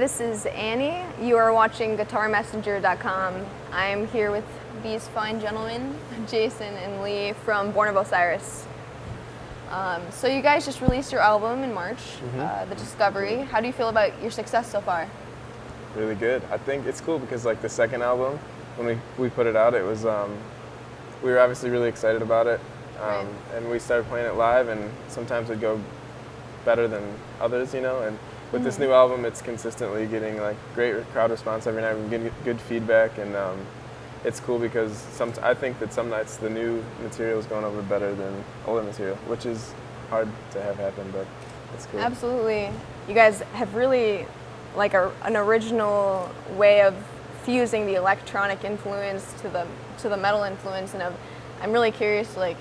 this is Annie. You are watching GuitarMessenger.com. I'm here with these fine gentlemen, Jason and Lee from Born of Osiris. So you guys just released your album in March, The Discovery. How do you feel about your success so far? Really good. I think it's cool because like the second album, when we put it out, it was we were obviously really excited about it, Right. and we started playing it live, and sometimes it'd go better than others, you know. And with this new album, it's consistently getting like great crowd response every night, and getting good feedback, and it's cool because I think that some nights the new material is going over better than older material, which is hard to have happen, but it's cool. Absolutely. You guys have really like an original way of fusing the electronic influence to the metal influence, and I'm really curious, like,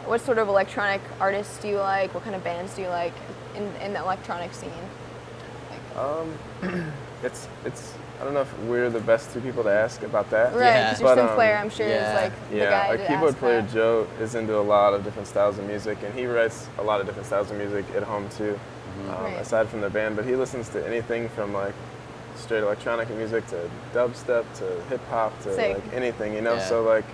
what sort of electronic artists do you like? What kind of bands do you like in the electronic scene? It's I don't know if we're the best two people to ask about that. Right, because your synth player, I'm sure, is like the guy our to keyboard ask player that. Joe is into a lot of different styles of music, and he writes a lot of different styles of music at home too, Right. aside from the band. But he listens to anything from like straight electronic music to dubstep to hip hop to Sick. like anything, you know. Yeah. So like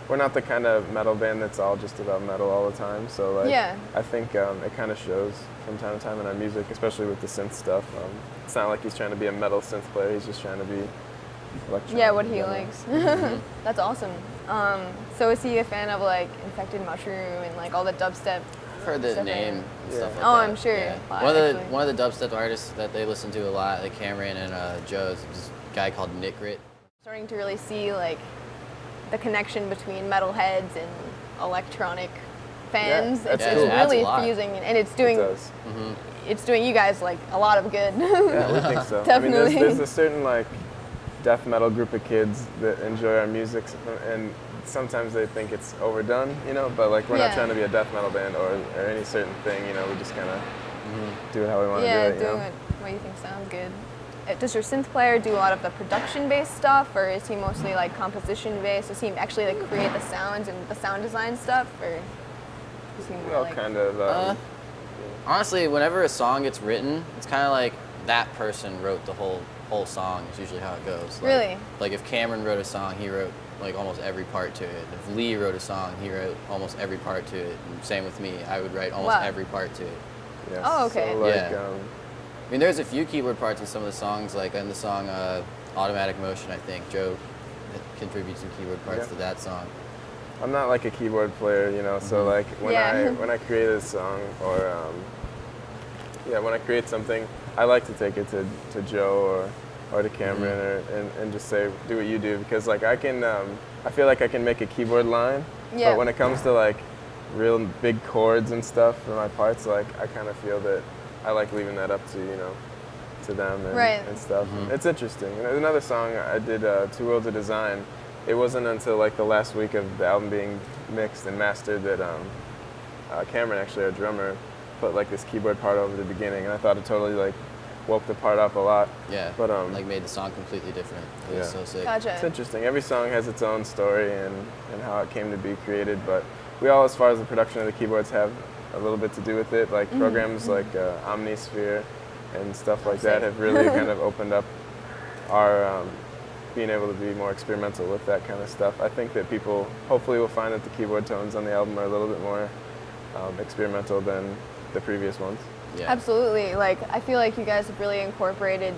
we're not the kind of metal band that's all just about metal all the time. So like Yeah. I think it kind of shows from time to time in our music, especially with the synth stuff. It's not like he's trying to be a metal synth player. He's just trying to be electronic. Yeah, what he Yeah. likes. That's awesome. So is he a fan of like Infected Mushroom and like all the dubstep? I've heard the stuff name, Yeah. stuff like Oh, that. I'm sure. Yeah. Wow, actually. One of the dubstep artists that they listen to a lot, like Cameron and Joe's, this guy called Nick Grit. Starting to really see like the connection between metalheads and electronic fans. Yeah, it's that's it's cool. Adds a really lot. fusing, and it's It doing does. it's doing you guys like a lot of good. Yeah, we think so. I mean, Definitely. there's a certain like death metal group of kids that enjoy our music, and sometimes they think it's overdone, you know. But like we're Yeah. not trying to be a death metal band or any certain thing, you know. We just kind of do it how we want to Yeah, do it. You doing know? what you think sounds good. Does your synth player do a lot of the production-based stuff, or is he mostly like composition-based? Does he actually like create the sounds and the sound design stuff, or is he more Well, like? kind of. Honestly, whenever a song gets written, it's kind of like that person wrote the whole song. Is usually how it goes. Like, Really? Like if Cameron wrote a song, he wrote like almost every part to it. If Lee wrote a song, he wrote almost every part to it. And same with me, I would write almost Wow. every part to it. Yeah, Oh, okay. So, like, Yeah. I mean, there's a few keyboard parts in some of the songs, like in the song Automatic Motion, I think. Joe contributes some keyboard parts Yeah. to that song. I'm not like a keyboard player, you know. So like when Yeah. when I create a song or when I create something, I like to take it to Joe or to Cameron and just say do what you do, because like I feel like I can make a keyboard line, Yeah. but when it comes to like real big chords and stuff for my parts, like I kind of feel that I like leaving that up to to them and, Right. and stuff. It's interesting. You know, another song I did, Two Worlds of Design. It wasn't until like the last week of the album being mixed and mastered that Cameron, actually our drummer, put like this keyboard part over the beginning, and I thought it totally like woke the part up a lot. Yeah, But like made the song completely different. It was Yeah. so sick. Gotcha. It's interesting. Every song has its own story and how it came to be created, but we all, as far as the production of the keyboards, have a little bit to do with it. Like programs like Omnisphere and stuff like that have really kind of opened up our being able to be more experimental with that kind of stuff. I think that people hopefully will find that the keyboard tones on the album are a little bit more experimental than the previous ones. Yeah. Absolutely. Like I feel like you guys have really incorporated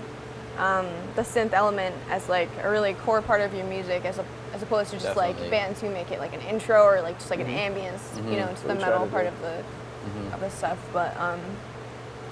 the synth element as like a really core part of your music, as opposed to just like Definitely. bands who make it like an intro or like just like an ambience, you know, to We the try metal to part do. of the stuff. But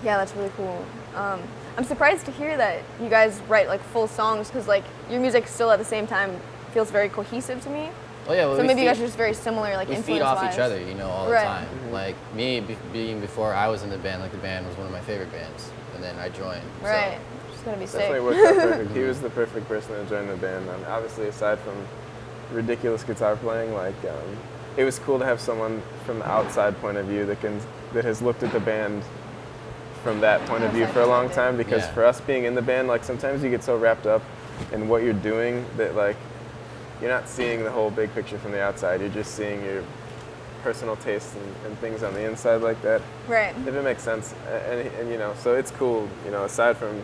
yeah, that's really cool. I'm surprised to hear that you guys write like full songs, because like your music still at the same time feels very cohesive to me. Oh yeah, well, So we maybe you guys feed- are just very similar, like we influence feed off wise. each other, you know, all the Right. time. Like me being before I was in the band, like the band was one of my favorite bands, and then I joined. so- Right. It's gonna be sick. Definitely worked out perfect. He was the perfect person to join the band. And obviously, aside from ridiculous guitar playing, like it was cool to have someone from the outside point of view that has looked at the band from that point of view Outside for a long perspective. time. Because Yeah. for us being in the band, like sometimes you get so wrapped up in what you're doing that like you're not seeing the whole big picture from the outside. You're just seeing your personal tastes and things on the inside like that. Right. If it makes sense, and you know, so it's cool. You know, aside from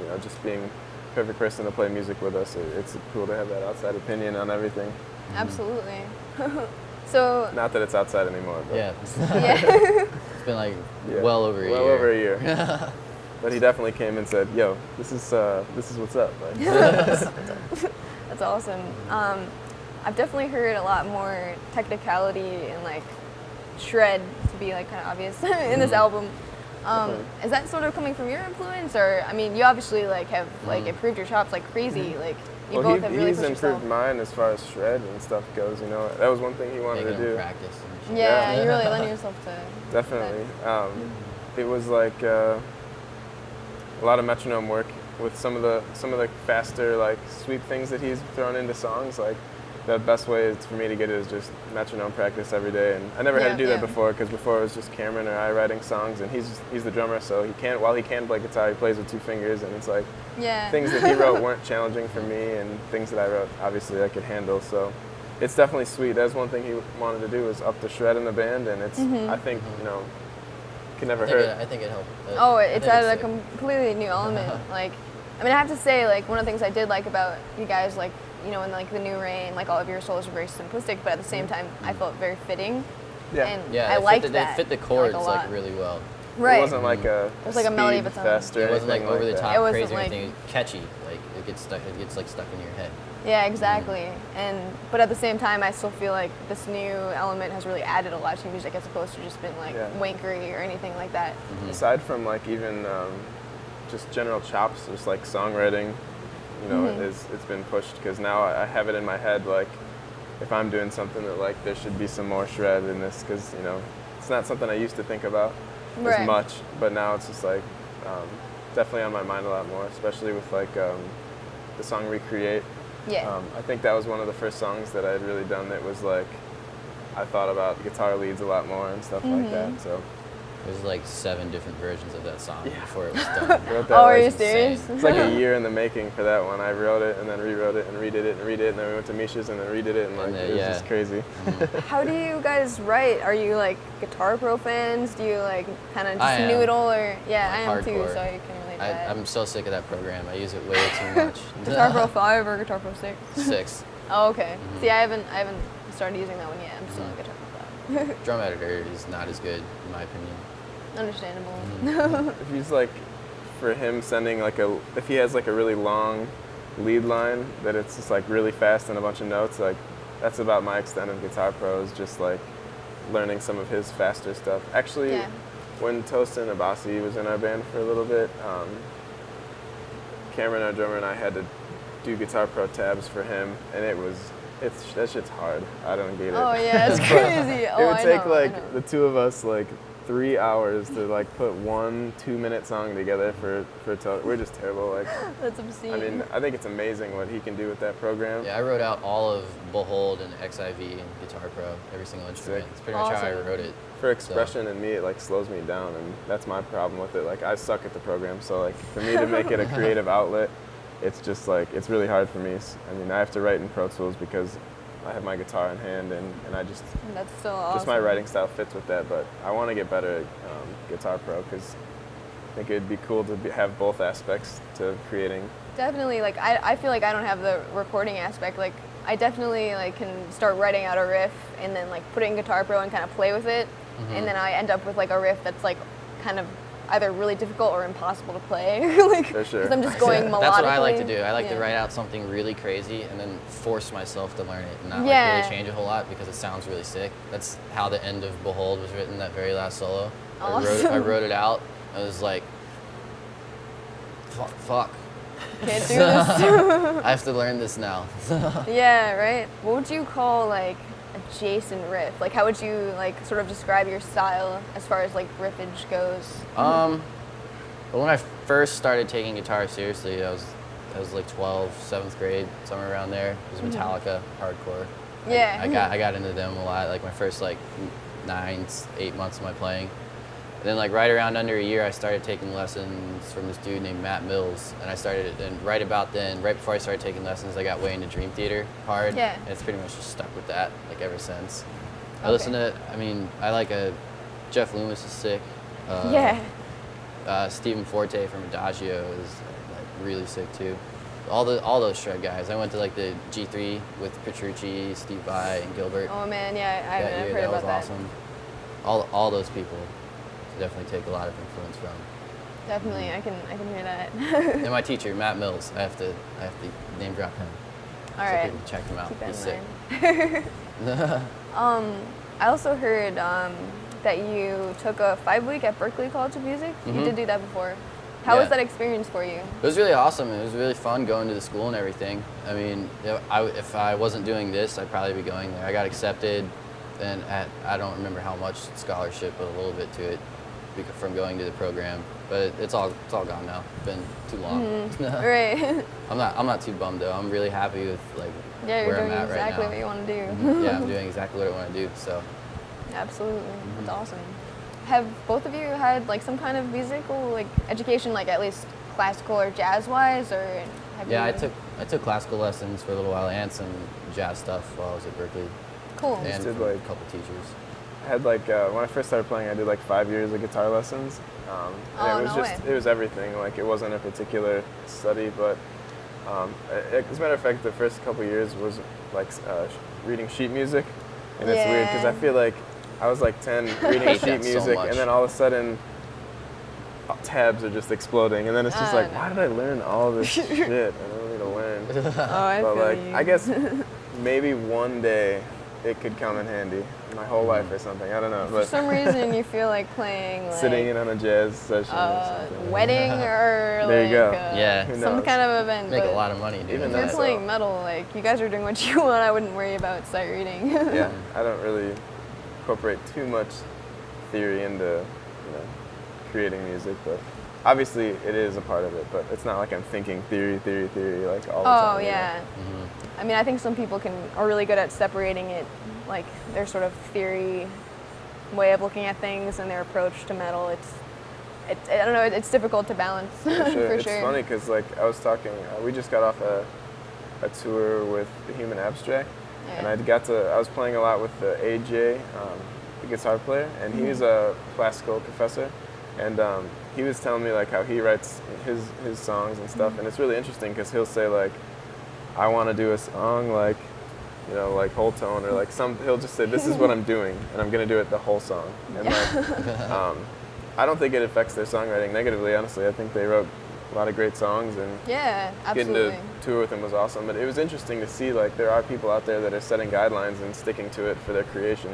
you know, just being a perfect person to play music with us, it's cool to have that outside opinion on everything. Absolutely. So Not that it's outside anymore, but Yeah. yeah. It's been like yeah, well over a year. Well over a year. But he definitely came and said, "Yo, this is what's up." Like, That's awesome. I've definitely heard a lot more technicality and like shred to be like kind of obvious in this album. Is that sort of coming from your influence, or I mean, you obviously like have like improved your chops like crazy. Like you well, both have really he's pushed improved yourself. mine as far as shred and stuff goes. You know, that was one thing he wanted Making to them do. practice. And shit. Yeah, Yeah. you really lend yourself to. Definitely. It was like a lot of metronome work with some of the faster like sweep things that he's thrown into songs. Like the best way is for me to get it is just metronome practice every day. And I never had to do that before, because before it was just Cameron or I writing songs, and he's the drummer, so while he can play guitar, he plays with 2 fingers, and it's like things that he wrote weren't challenging for me, and things that I wrote obviously I could handle. So it's definitely sweet. That's one thing he wanted to do, was up the shred in the band, and it's I think you know, can never hurt. I think it helped. Oh, it's added a sick. completely new element. Like, I mean, I have to say, like, one of the things I did like about you guys, like, you know, in like the New Rain, like all of your solos are very simplistic, but at the same time, I felt very fitting. Yeah. And Yeah, I liked They that. fit the like, chords a like lot. really well. Right. It wasn't like a was like a melody of its own. fest or It wasn't like anything over the that. top, It wasn't crazy or like- anything. Catchy. Like it gets like stuck in your head. Yeah, exactly. But at the same time, I still feel like this new element has really added a lot to music, as opposed to just being like wankery or anything like that. Aside from like even just general chops, just like songwriting, you know, it's been pushed, because now I have it in my head, like if I'm doing something that like there should be some more shred in this, because you know it's not something I used to think about as much, but now it's just like definitely on my mind a lot more, especially with like the song Recreate. Yeah. I think that was one of the first songs that I had really done that was like I thought about guitar leads a lot more and stuff like that. So There's like 7 different versions of that song before it was done. wrote that Oh, are like, you serious? it's like a year in the making for that one. I wrote it and then rewrote it and redid it and redid it, and then we went to Misha's and then redid it, and like it was just crazy. How do you guys write? Are you like Guitar Pro fans? Do you like kind of I just am. noodle, or yeah, I am Like too, hardcore. so you can relate to that. I'm so sick of that program. I use it way too much. Guitar Pro 5 or Guitar Pro 6? 6. Oh, okay. See, I haven't started using that one yet. I'm still on Guitar Pro 5. Drum editor is not as good in my opinion. Understandable. If he's like, for him sending like if he has like a really long lead line that it's just like really fast and a bunch of notes, like that's about my extent of Guitar Pro, is just like learning some of his faster stuff. Actually, when Tosin Abasi was in our band for a little bit, Cameron, our drummer, and I had to do Guitar Pro tabs for him, and that shit's hard. I don't get it. Oh yeah, it's crazy. It would take like the two of us like 3 hours to like put 1 2-minute song together for we're just terrible. Like, That's obscene. I mean, I think it's amazing what he can do with that program. Yeah, I wrote out all of Behold and XIV and Guitar Pro, every single instrument. Sick. It's pretty much how I Awesome. wrote it. For expression and me, it like slows me down, and that's my problem with it. Like, I suck at the program, so like for me to make it a creative outlet, it's just like it's really hard for me. I mean, I have to write in Pro Tools because I have my guitar in hand, and I just That's still awesome. just my writing style fits with that. But I want to get better at Guitar Pro, because I think it'd be cool to have both aspects to creating. Definitely, like I feel like I don't have the recording aspect. Like I definitely like can start writing out a riff and then like put it in Guitar Pro and kind of play with it, and then I end up with like a riff that's like kind of either really difficult or impossible to play. Like, For sure. because I'm just going melodically. That's what I like to do. I like to write out something really crazy and then force myself to learn it and not like really change a whole lot because it sounds really sick. That's how the end of Behold was written, that very last solo. Awesome. I wrote it out. I was like, fuck. Can't do this. I have to learn this now. Yeah, right. What would you call like a Jason riff? Like, how would you like sort of describe your style as far as like riffage goes? Well, when I first started taking guitar seriously, I was like 12, 7th grade, somewhere around there. It was Metallica, hardcore. Yeah. I got into them a lot, like my first like 9, 8 months of my playing. And then like right around under a year, I started taking lessons from this dude named Matt Mills. And I started, and right about then, right before I started taking lessons, I got way into Dream Theater hard. Yeah. And it's pretty much just stuck with that like ever since. I listen to, I like Jeff Loomis is sick. Yeah. Stephen Forte from Adagio is really sick too. All those shred guys. I went to like the G3 with Richardson, Steve Vai, and Gilbert. Oh man, yeah, I've that year. heard That about was that. awesome. All those people definitely take a lot of influence from. Definitely, I can hear that. And my teacher, Matt Mills, I have to name drop him. All So right, people check him out. keep that He's in sick. mind. I also heard that you took a 5-week at Berklee College of Music. You did do that before. How was Yeah. that experience for you? It was really awesome. It was really fun going to the school and everything. I mean, if I wasn't doing this, I'd probably be going there. I got accepted, and I don't remember how much scholarship, but a little bit to it from going to the program. But it's all gone now. It's been too long. Right. I'm not too bummed though. I'm really happy with like Yeah, you're where I'm doing at right exactly now. what you want to do. Yeah, I'm doing exactly what I want to do. So Absolutely, that's awesome. Have both of you had like some kind of musical like education, like at least classical or jazz wise, or have yeah, you? I took classical lessons for a little while and some jazz stuff while I was at Berklee. Cool. And did, from a like- couple teachers. I had like when I first started playing, I did like 5 years of guitar lessons. And Oh, it was no just way. it was everything. Like it wasn't a particular study, but as a matter of fact, the first couple years was like reading sheet music, and it's weird because I Yeah. feel like I was like 10 reading hate sheet that so music, much. and then all of a sudden tabs are just exploding, and then it's just like, no. why did I learn all this shit? I don't need to learn. Oh, I But feel like, you. I guess maybe one day it could come in handy, my whole life or something. I don't know, For but some reason, you feel like playing like sitting in on a jazz session or something. wedding or There like you go. Yeah. Who some knows? kind of event. Make a but lot of money doing Even If you're that. so. playing metal, like you guys are doing what you want, I wouldn't worry about sight reading. Yeah, I don't really incorporate too much theory into creating music, but obviously it is a part of it. But it's not like I'm thinking theory like all the Oh time. you know? yeah. I mean, I think some people are really good at separating it, like their sort of theory way of looking at things and their approach to metal. I don't know. It's difficult to balance For sure. for It's sure. funny because like I was talking, we just got off a tour with the Human Abstract, and Yeah. I was playing a lot with the AJ, the guitar player, and he's a classical professor, and he was telling me like how he writes his songs and stuff, and it's really interesting because he'll say like, I want to do a song like, like whole tone or like he'll just say this is what I'm doing and I'm gonna do it the whole song, and like I don't think it affects their songwriting negatively, honestly. I think they wrote a lot of great songs, and Yeah, getting absolutely. to tour with him was awesome. But it was interesting to see like there are people out there that are setting guidelines and sticking to it for their creation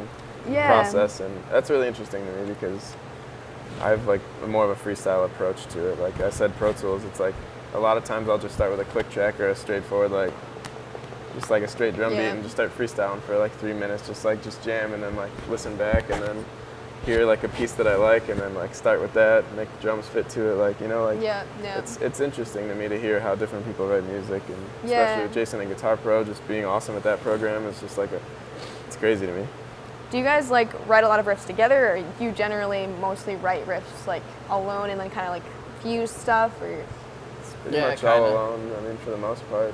Yeah. process, and that's really interesting to me because I have like more of a freestyle approach to it. Like I said, Pro Tools, it's like a lot of times I'll just start with a click track or a straightforward just like a straight drum beat Yeah. and just start freestyling for like 3 minutes, just jam, and then like listen back and then hear like a piece that I like and then like start with that, make the drums fit to it, like Yeah, yeah. it's interesting to me to hear how different people write music, and Yeah. especially with Jason and Guitar Pro just being awesome at that program is just like it's crazy to me. Do you guys like write a lot of riffs together, or you generally mostly write riffs like alone and then kind of like fuse stuff, or? It's pretty Yeah, much all kinda. alone, I mean, for the most part.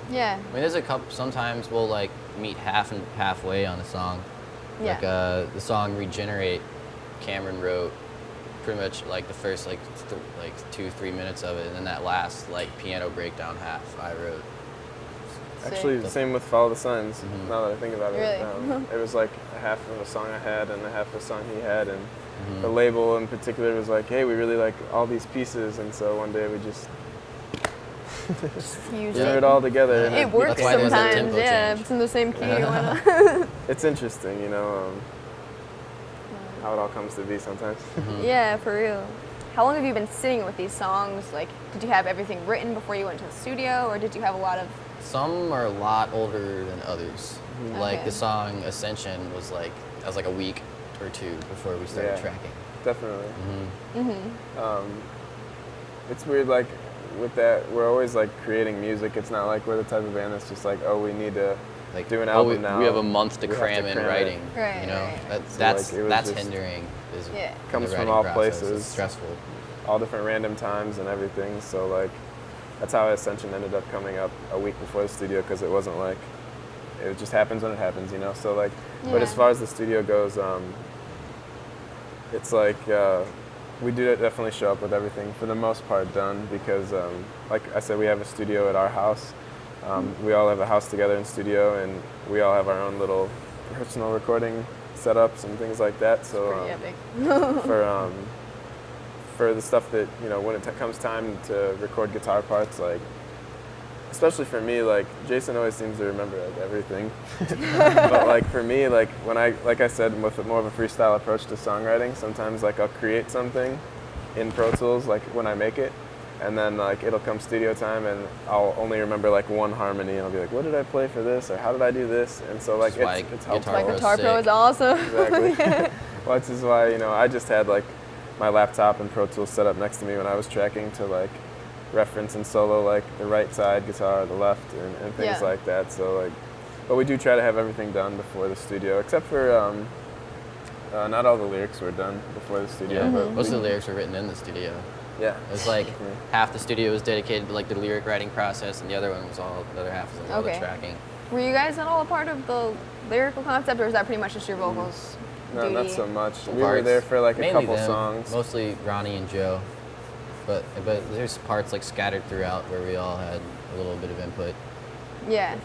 Yeah. I mean, there's a couple. Sometimes we'll like meet halfway on a song. Yeah. Like the song "Regenerate," Cameron wrote pretty much like the first like 2-3 minutes of it, and then that last like piano breakdown half I wrote. Actually, Sick. same with Follow the Signs, now that I think about it. Really? It was like a half of a song I had and a half of a song he had, and the label in particular was like, hey, we really like all these pieces, and so one day we just Fuse threw Yeah. it all together. and It works That's why there's that sometimes, tempo yeah. change. If it's in the same key, why not? It's interesting, how it all comes to be sometimes. Yeah, for real. How long have you been sitting with these songs? Like, did you have everything written before you went to the studio, or did you have a lot of? Some are a lot older than others. Like Okay. the song "Ascension" was like a week or two before we started Yeah. tracking. Definitely. Mm-hmm. It's weird, like with that, we're always like creating music. It's not like we're the type of band that's just like, oh, we need to Like do an oh, album now. we have a month to We have cram in cram it. writing. Right, You know, right. that's So, like, it was that's just- hindering. Is Yeah. the Comes from writing all process. places. It's stressful. all different random times and everything. So like, that's how Ascension ended up coming up a week before the studio, because it wasn't like, it just happens when it happens, So like, but as Yeah. far as the studio goes, it's like we do definitely show up with everything for the most part done because, like I said, we have a studio at our house. We all have a house together in studio, and we all have our own little personal recording setups and things like that. So Pretty epic. for the stuff that, you know, when it comes time to record guitar parts, like, especially for me, like, Jason always seems to remember like everything. But like for me, like when like I said, with more of a freestyle approach to songwriting, sometimes like I'll create something in Pro Tools, like when I make it, and then like it'll come studio time and I'll only remember like one harmony and I'll be like, what did I play for this, or how did I do this? And so like it's helpful. Like Guitar Pro is awesome. Exactly. Well, this is why, you know, I just had like my laptop and Pro Tools set up next to me when I was tracking to like reference and solo like the right side guitar, the left, and things like that. So like, but we do try to have everything done before the studio, except for not all the lyrics were done before the studio. Yeah, but most of the lyrics were written in the studio. Yeah. It was like half the studio was dedicated to like the lyric writing process, and the other one was all, the other half was all the tracking. Were you guys at all a part of the lyrical concept, or is that pretty much just your vocals? No, duty? not so much. We were there for like a couple songs. Mostly Ronnie and Joe, but there's parts like scattered throughout where we all had a little bit of input. Yeah.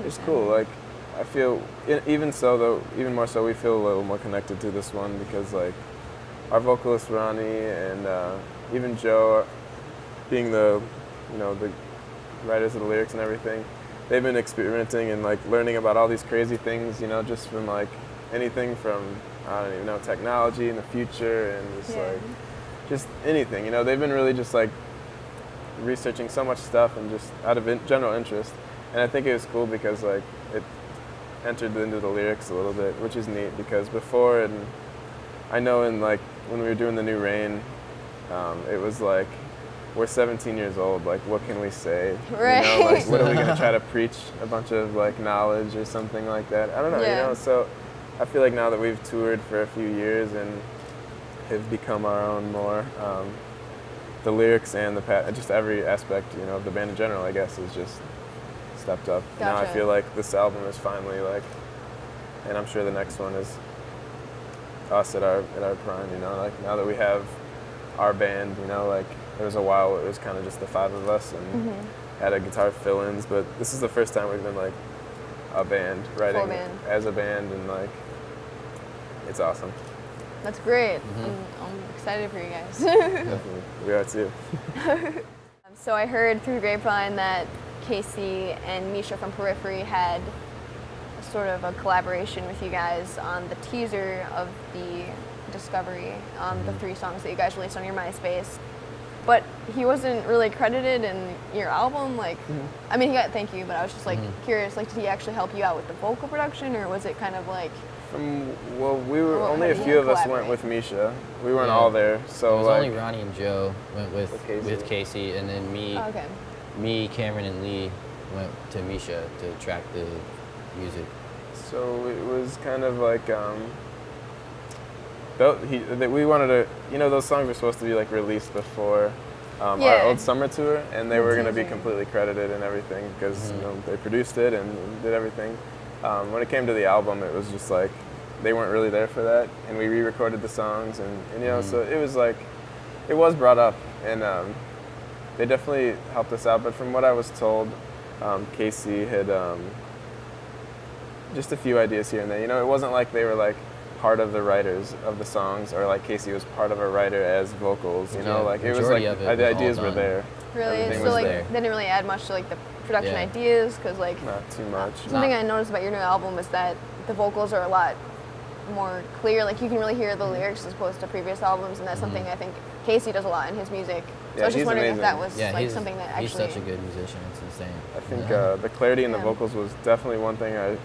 It's cool. Like, I feel even more so, we feel a little more connected to this one because like our vocalist Ronnie and even Joe, being the writers of the lyrics and everything, they've been experimenting and like learning about all these crazy things, you know, just from like anything from, I don't even know, technology in the future and just like just anything, you know. They've been really just like researching so much stuff and just out of general interest. And I think it was cool because like it entered into the lyrics a little bit, which is neat because before, and I know in like when we were doing The New Rain, it was like, we're 17 years old, like what can we say? Right. You know, like what are we gonna try to preach a bunch of like knowledge or something like that? I don't know, you know, so I feel like now that we've toured for a few years and have become our own more, the lyrics and just every aspect, you know, of the band in general, I guess, is just stepped up. Gotcha. Now I feel like this album is finally like, and I'm sure the next one is us at our prime, you know, like now that we have our band, you know, like there was a while it was kind of just the five of us and had a guitar fill-ins, but this is the first time we've been like a band, writing as a band, and like it's awesome. That's great. I'm excited for you guys. Definitely. We are too. So I heard through the grapevine that Casey and Misha from Periphery had sort of a collaboration with you guys on the teaser of the Discovery, the 3 songs that you guys released on your MySpace. But he wasn't really credited in your album. Like, I mean, he got thank you, but I was just like curious. Like, did he actually help you out with the vocal production, or was it kind of like? Well, we were only a few of us went with Misha. We weren't all there, so it was like only Ronnie and Joe went with Casey, and then me, Cameron, and Lee went to Misha to track the music. So it was kind of like we wanted to, you know, those songs were supposed to be like released before our old summer tour, and they were going to be completely credited and everything because you know, they produced it and did everything. When it came to the album, it was just like they weren't really there for that, and we re-recorded the songs, and you know, so it was like it was brought up, and they definitely helped us out. But from what I was told, Casey had just a few ideas here and there. You know, it wasn't like they were like part of the writers of the songs, or like Casey was part of a writer as vocals. You know, like it was like the ideas were there. Really, everything so was like there. they didn't really add much to like the production ideas, because like not too much. Something I noticed about your new album is that the vocals are a lot more clear. Like you can really hear the lyrics as opposed to previous albums, and that's something I think Casey does a lot in his music. So I was just wondering if that was like something that actually. He's such a good musician. It's insane. I think the clarity in the vocals was definitely one thing I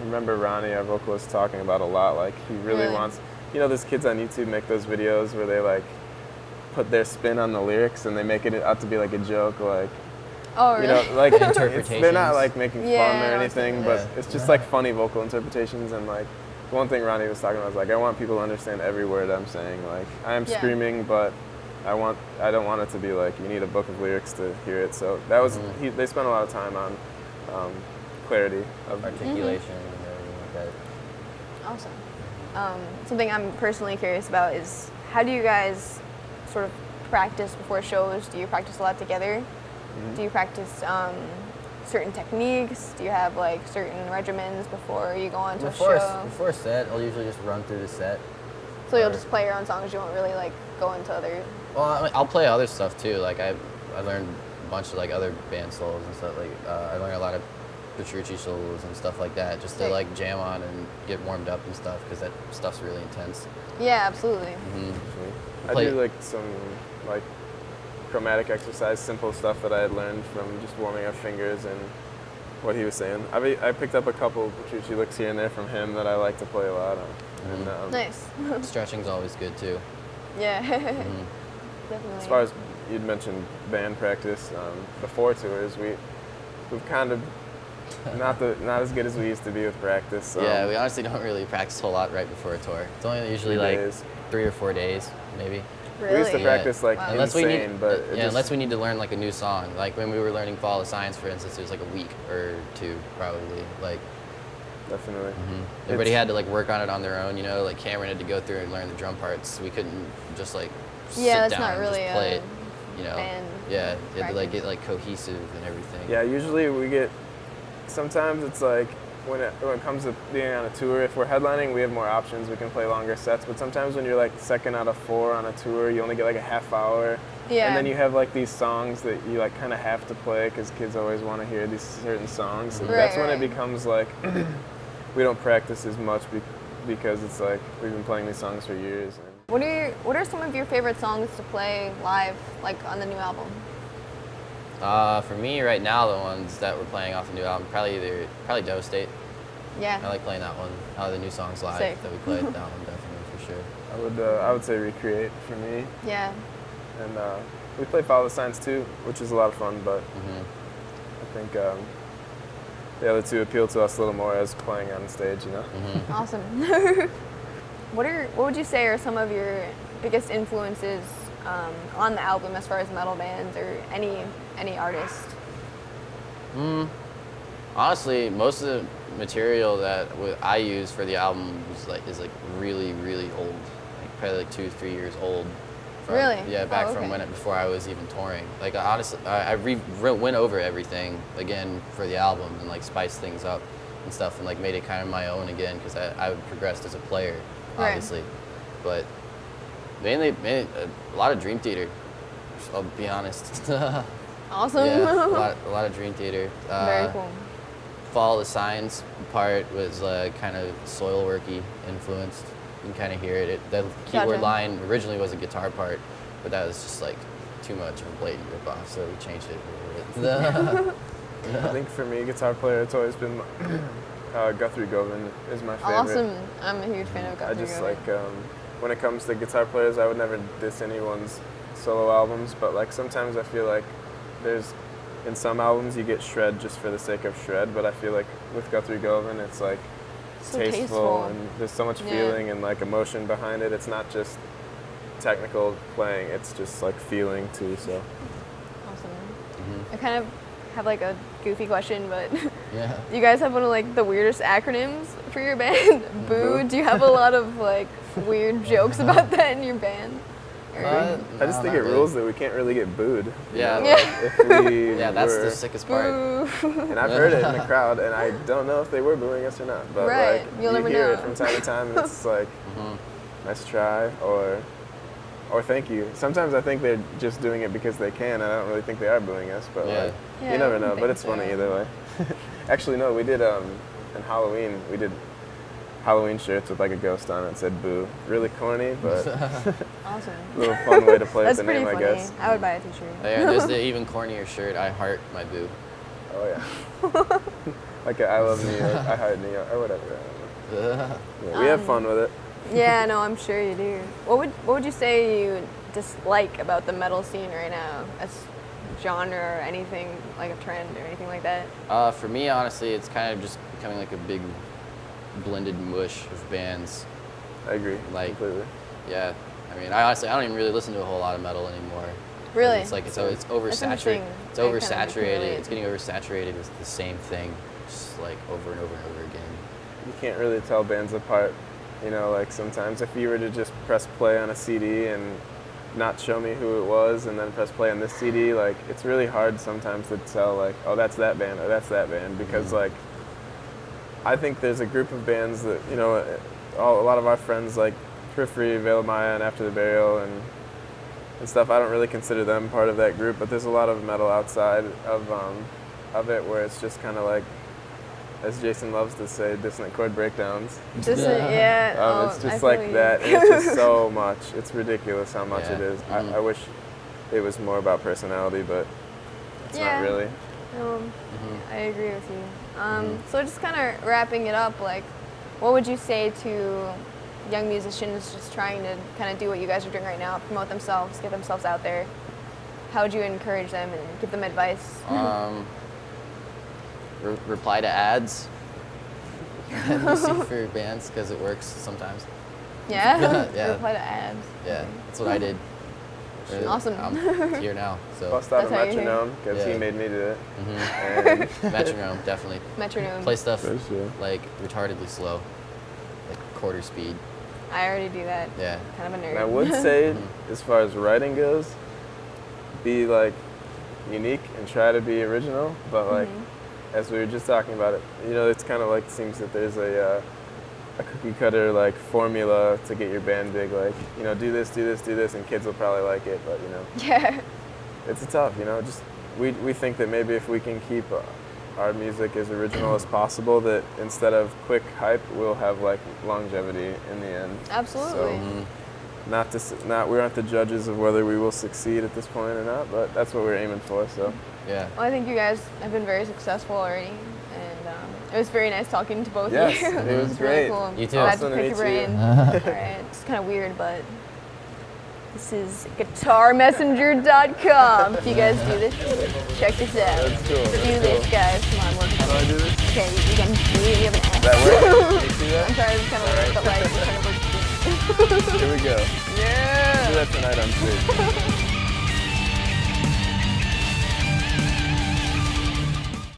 remember Ronnie, our vocalist, talking about a lot. Like he really wants, you know, those kids on YouTube make those videos where they like put their spin on the lyrics and they make it out to be like a joke, like. Oh, really? You know, like interpretations. They're not like making fun or anything, but it's just like funny vocal interpretations. And like one thing Ronnie was talking about was like, I want people to understand every word I'm saying. Like I am screaming, but I don't want it to be like you need a book of lyrics to hear it. So that was they spent a lot of time on clarity of articulation and everything like that. Awesome. Something I'm personally curious about is how do you guys sort of practice before shows? Do you practice a lot together? Do you practice certain techniques? Do you have like certain regimens before you go on to a show? Before a set, I'll usually just run through the set. So you'll just play your own songs. You won't really like go into other. Well, I mean, I'll play other stuff too. Like I learned a bunch of like other band solos and stuff. Like I learned a lot of Richardson solos and stuff like that, just to like jam on and get warmed up and stuff, because that stuff's really intense. Yeah, absolutely. I do like some like chromatic exercise, simple stuff that I had learned from just warming up fingers and what he was saying. I picked up a couple Petrucci licks here and there from him that I like to play a lot on. And, Nice. Stretching's always good too. Yeah. Definitely. as far as you'd mentioned band practice, before tours, we've kind of not as good as we used to be with practice. Yeah, we honestly don't really practice a whole lot right before a tour. It's only usually like 3 or 4 days, maybe. Really? We used to practice like Unless insane, but unless we need to learn like a new song. Like when we were learning Fall of Science, for instance, it was like a week or 2 probably. Like definitely. everybody had to like work on it on their own. You know, like Cameron had to go through and learn the drum parts. We couldn't just like sit that's down not and really just play a it. You know, band yeah, you had to like practice. get like cohesive and everything. Yeah, usually we get. Sometimes it's like when it comes to being on a tour, if we're headlining, we have more options. We can play longer sets. But sometimes when you're like second out of 4 on a tour, you only get like a half hour. Yeah. And then you have like these songs that you like kind of have to play because kids always want to hear these certain songs. And that's when it becomes like we don't practice as much because it's like we've been playing these songs for years. And What are some of your favorite songs to play live, like on the new album? For me right now, the ones that we're playing off the new album, probably Devastate. Yeah. I like playing that one. The new songs live Sick. that we played, that one definitely for sure. I would say Recreate for me. Yeah. And we play Follow the Signs too, which is a lot of fun, but I think the other two appeal to us a little more as playing on stage, you know? Awesome. What would you say are some of your biggest influences on the album as far as metal bands or any artist? Honestly, most of the material that I use for the album is really, really old. Like probably like 2-3 years old. Really? Yeah, back from before I was even touring. Like honestly, I went over everything again for the album and like spiced things up and stuff and like made it kind of my own again because I progressed as a player, obviously. But mainly a lot of Dream Theater. I'll be honest. Awesome. Yeah, a lot of Dream Theater. Very cool. Follow the Signs part was kind of Soilworky influenced. You can kind of hear it. The keyboard line originally was a guitar part, but that was just like too much of a blatant ripoff, so we changed it a little bit. I think for me, guitar player, it's always been Guthrie Govan is my favorite. Awesome. I'm a huge fan of Guthrie I just Govan. like when it comes to guitar players, I would never diss anyone's solo albums, but like sometimes I feel like there's in some albums you get shred just for the sake of shred, but I feel like with Guthrie Govan it's like So tasteful and there's so much feeling and like emotion behind it. It's not just technical playing, it's just like feeling too. So Awesome. I kind of have like a goofy question, but Yeah. you guys have one of like the weirdest acronyms for your band. Boo. Do you have a lot of like weird jokes about that in your band? Or- I just think it rules that we can't really get booed. you Yeah. know, Yeah. like, if we Yeah, that's were, the sickest part. Boo. and I've heard it in the crowd, and I don't know if they were booing us or not. But Right. like You'll you never hear know. it from time to time, and it's like, nice try, or thank you. Sometimes I think they're just doing it because they can. I don't really think they are booing us, but Yeah. like Yeah, you never I know. think But it's so. funny either way. Actually, no, we did in Halloween. We did Halloween shirts with like a ghost on it and said "boo." Really corny, but Awesome. a little fun way to play That's with the pretty name, funny. I guess. I would buy a t-shirt. Yeah, there's the even cornier shirt, I heart my boo. Oh yeah. Like I love New York, I heart New York, or whatever. I don't know. Yeah, we have fun with it. Yeah, no, I'm sure you do. What would you say you dislike about the metal scene right now as genre or anything like a trend or anything like that? For me, honestly, it's kind of just becoming like a big blended mush of bands. I agree. Like- completely. Yeah, I mean, I don't even really listen to a whole lot of metal anymore. Really? It's like it's interesting. oversaturated. It's I kinda oversaturated. relate. It's getting oversaturated with the same thing, just like over and over and over again. You can't really tell bands apart You know, like sometimes if you were to just press play on a CD and not show me who it was and then press play on this CD, like it's really hard sometimes to tell like, oh, that's that band or that's that band, because like I think there's a group of bands that, you know, a lot of our friends like Periphery, Veil Maya, and After the Burial and stuff, I don't really consider them part of that group, but there's a lot of metal outside of it where it's just kind of like, as Jason loves to say, dissonant chord breakdowns. Yeah. It's just like that. And it's just so much. It's ridiculous how much it is. I wish it was more about personality, but it's not really. I agree with you. So just kind of wrapping it up, like, what would you say to young musicians just trying to kind of do what you guys are doing right now, promote themselves, get themselves out there? How would you encourage them and give them advice? Reply to ads you see for your bands, because it works sometimes. Yeah? Yeah. Reply to ads. Yeah, that's what I did. Awesome. I'm here now, so. Bust out a That's how you're here. metronome, because he made me do it. And Metronome, definitely. Metronome. Play stuff For sure. like retardedly slow, like quarter speed. I already do that. Yeah. Kind of a nerd. And I would say, as far as writing goes, be like unique and try to be original, but like as we were just talking about it, you know, it's kind of like, it seems that there's a cookie cutter like formula to get your band big, like, you know, do this, do this, do this, and kids will probably like it, but you know, Yeah. it's tough, you know, just we think that maybe if we can keep our music as original as possible, that instead of quick hype, we'll have like longevity in the end. Absolutely. So, we aren't the judges of whether we will succeed at this point or not, but that's what we're aiming for. So Yeah. Well, I think you guys have been very successful already, and it was very nice talking to both yes, of you. it was It's great. really cool. You too. Glad to Awesome to pick meet your you. brain. All right, it's kind of weird, but this is guitarmessenger.com. If you guys do this, check this out. That's cool. Do this, guys. Come on, work How do I do this? Okay, you can do it. You have an ass. That work? Can you see I'm that? sorry, it's kind of weird, but like, we're trying to work. Here we go. Yeah. Do that tonight on stage.